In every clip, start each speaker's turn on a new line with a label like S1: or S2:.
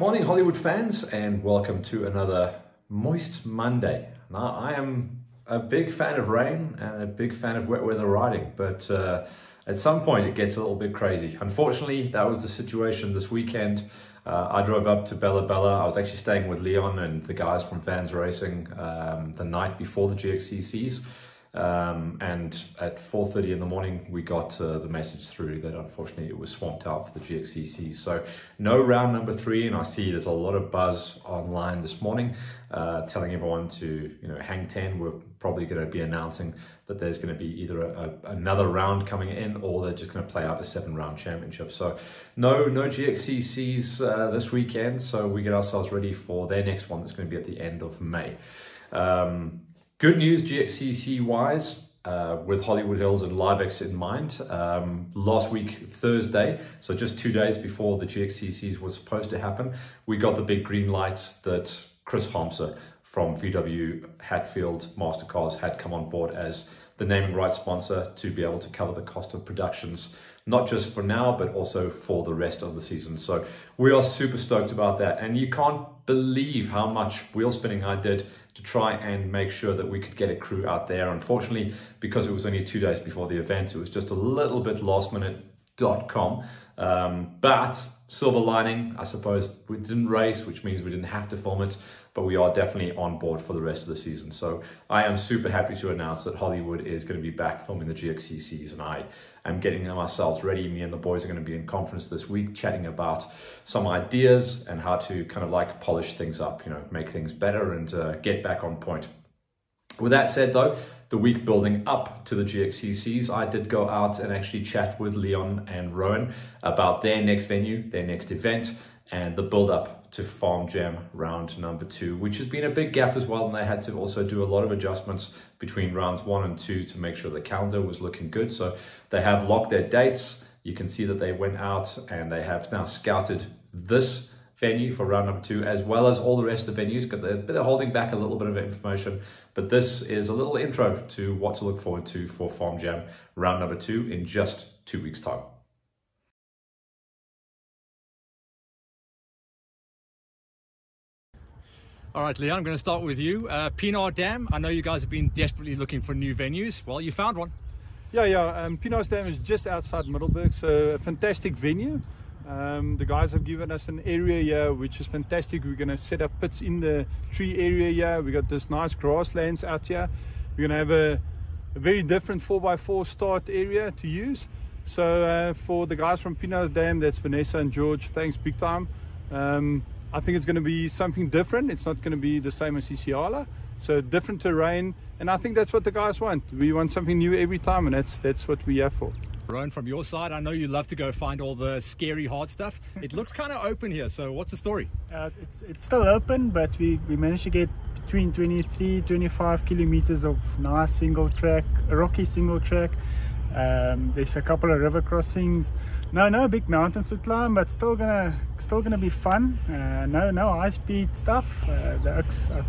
S1: Morning Hollywood fans, and welcome to another moist Monday. Now, I am a big fan of rain and a big fan of wet weather riding, but at some point it gets a little bit crazy. Unfortunately, that was the situation this weekend. I drove up to Bella Bella. I was actually staying with Leon and the guys from Vans Racing the night before the GXCCs. And at 4:30 in the morning, we got the message through that unfortunately it was swamped out for the GXCCs. So no round number 3, and I see there's a lot of buzz online this morning telling everyone to hang 10. We're probably going to be announcing that there's going to be either another round coming in, or they're just going to play out a 7-round championship. So no GXCCs this weekend, so we get ourselves ready for their next one that's going to be at the end of May. Good news GXCC-wise, with HollywoodHills and LiveX in mind. Last week, Thursday, so just 2 days before the GXCCs was supposed to happen, we got the big green light that Chris Homser from VDW Hatfield Mastercars had come on board as the naming rights sponsor to be able to cover the cost of productions, not just for now, but also for the rest of the season. So we are super stoked about that. And you can't believe how much wheel spinning I did to try and make sure that we could get a crew out there. Unfortunately, because it was only 2 days before the event, it was just a little bit last-minute.com. But silver lining, I suppose, we didn't race, which means we didn't have to film it, but we are definitely on board for the rest of the season. So I am super happy to announce that Hollywood is going to be back filming the GXCCs, and I am getting ourselves ready. Me and the boys are going to be in conference this week chatting about some ideas and how to kind of like polish things up, make things better and get back on point. With that said though, the week building up to the GXCCs, I did go out and actually chat with Leon and Rowan about their next venue, their next event, and the build up to Farm Jam round number 2, which has been a big gap as well. And they had to also do a lot of adjustments between rounds 1 and 2 to make sure the calendar was looking good. So they have locked their dates. You can see that they went out and they have now scouted this venue for round number 2, as well as all the rest of the venues. They're holding back a little bit of information, but this is a little intro to what to look forward to for Farm Jam round number 2 in just 2 weeks' time.
S2: All right, Leon, I'm going to start with you. Pienaar Dam, I know you guys have been desperately looking for new venues. Well, you found one.
S3: Yeah. Pienaar Dam is just outside Middleburg, so a fantastic venue. The guys have given us an area here which is fantastic. We're going to set up pits in the tree area here. We got this nice grasslands out here. We're going to have a very different 4x4 start area to use. So for the guys from Pienaar Dam, that's Vanessa and George, thanks big time. I think it's going to be something different. It's not going to be the same as Isiala. So different terrain, and I think that's what the guys want. We want something new every time, and that's what we have for.
S2: Rowan, from your side, I know you love to go find all the scary hard stuff. It looks kind of open here, so what's the story?
S4: It's still open, but we managed to get between 23-25 kilometers of nice single track, a rocky single track. There's a couple of river crossings. No big mountains to climb, but still gonna be fun. No high speed stuff. The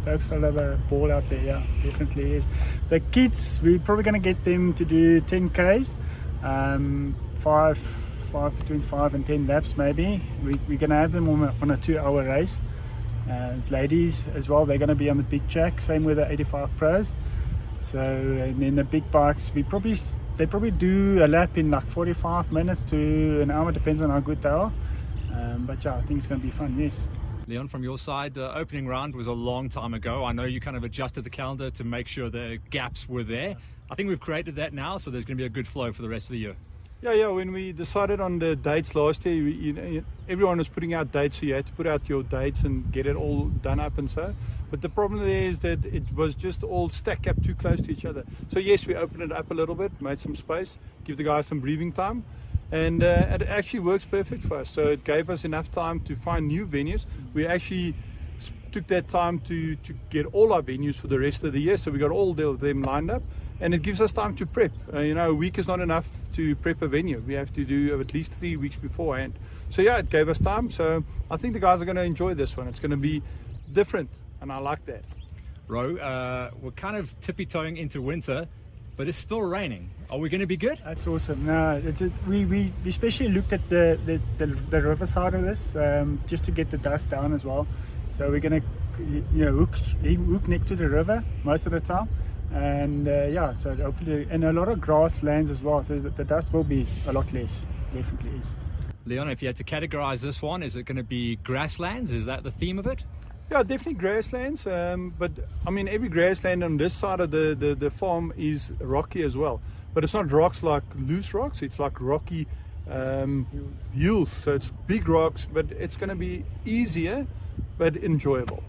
S4: Oaks will have a ball out there. Yeah, definitely is. The kids, we're probably gonna get them to do 10Ks. Between 5 and 10 laps maybe. We're gonna have them on a 2-hour race. Ladies as well, they're gonna be on the big track, same with the 85 Pros. So, and then the big bikes, they probably do a lap in like 45 minutes to an hour, depends on how good they are. But yeah, I think it's gonna be fun, yes.
S2: Leon, from your side, the opening round was a long time ago. I know you kind of adjusted the calendar to make sure the gaps were there. I think we've created that now, so there's going to be a good flow for the rest of the year.
S3: Yeah. When we decided on the dates last year, everyone was putting out dates, so you had to put out your dates and get it all done up and so. But the problem there is that it was just all stacked up too close to each other. So yes, we opened it up a little bit, made some space, give the guys some breathing time. And it actually works perfect for us. So it gave us enough time to find new venues. We actually took that time to get all our venues for the rest of the year. So we got all of them lined up. And it gives us time to prep. A week is not enough to prep a venue. We have to do at least 3 weeks beforehand. So yeah, it gave us time. So I think the guys are going to enjoy this one. It's going to be different, and I like that.
S2: Ro, we're kind of tippy-toeing into winter. but it's still raining. Are we going to be good?
S4: That's awesome. No, we especially looked at the river side of this, just to get the dust down as well. So we're going to hook next to the river most of the time, and yeah, so hopefully, and a lot of grasslands as well, so the dust will be a lot less. Definitely is.
S2: Leon, if you had to categorize this one, is it going to be grasslands? Is that the theme of it?
S3: Yeah, definitely grasslands, but I mean every grassland on this side of the farm is rocky as well, but it's not rocks like loose rocks, it's like rocky hills, so it's big rocks, but it's going to be easier but enjoyable.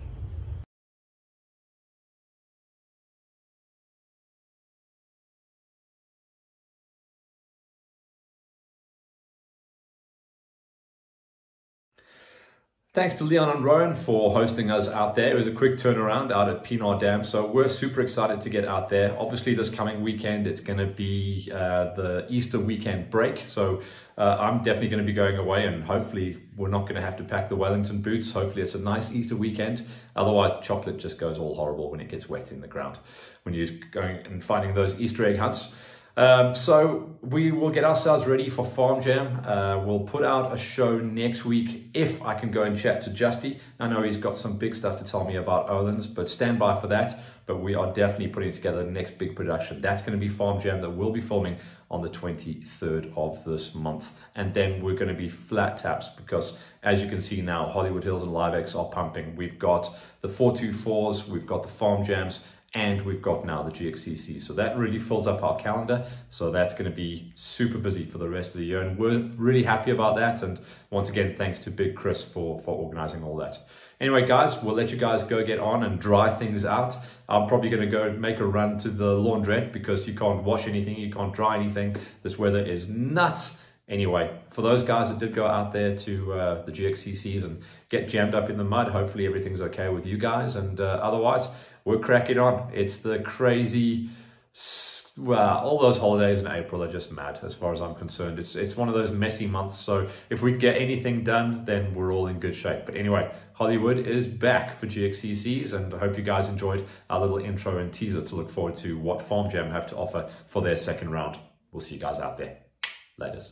S1: Thanks to Leon and Rowan for hosting us out there. It was a quick turnaround out at Pienaar Dam, so we're super excited to get out there. Obviously, this coming weekend, it's going to be the Easter weekend break, so I'm definitely going to be going away, and hopefully we're not going to have to pack the Wellington boots. Hopefully it's a nice Easter weekend. Otherwise, the chocolate just goes all horrible when it gets wet in the ground, when you're going and finding those Easter egg hunts. So we will get ourselves ready for Farm Jam. We'll put out a show next week if I can go and chat to Justy. I know he's got some big stuff to tell me about Olin's, but stand by for that. But we are definitely putting together the next big production. That's going to be Farm Jam that we'll be filming on the 23rd of this month. And then we're going to be flat taps because, as you can see now, HollywoodHills and LiveX are pumping. We've got the 424s, we've got the Farm Jams, and we've got now the GXCC. So that really fills up our calendar. So that's going to be super busy for the rest of the year. And we're really happy about that. And once again, thanks to Big Chris for organizing all that. Anyway, guys, we'll let you guys go get on and dry things out. I'm probably going to go make a run to the laundrette because you can't wash anything, you can't dry anything. This weather is nuts. Anyway, for those guys that did go out there to the GXCCs and get jammed up in the mud, hopefully everything's okay with you guys. And otherwise, we're cracking on. It's the crazy, well, all those holidays in April are just mad as far as I'm concerned. It's one of those messy months. So if we get anything done, then we're all in good shape. But anyway, Hollywood is back for GXCCs, and I hope you guys enjoyed our little intro and teaser to look forward to what Farm Jam have to offer for their second round. We'll see you guys out there. Laters.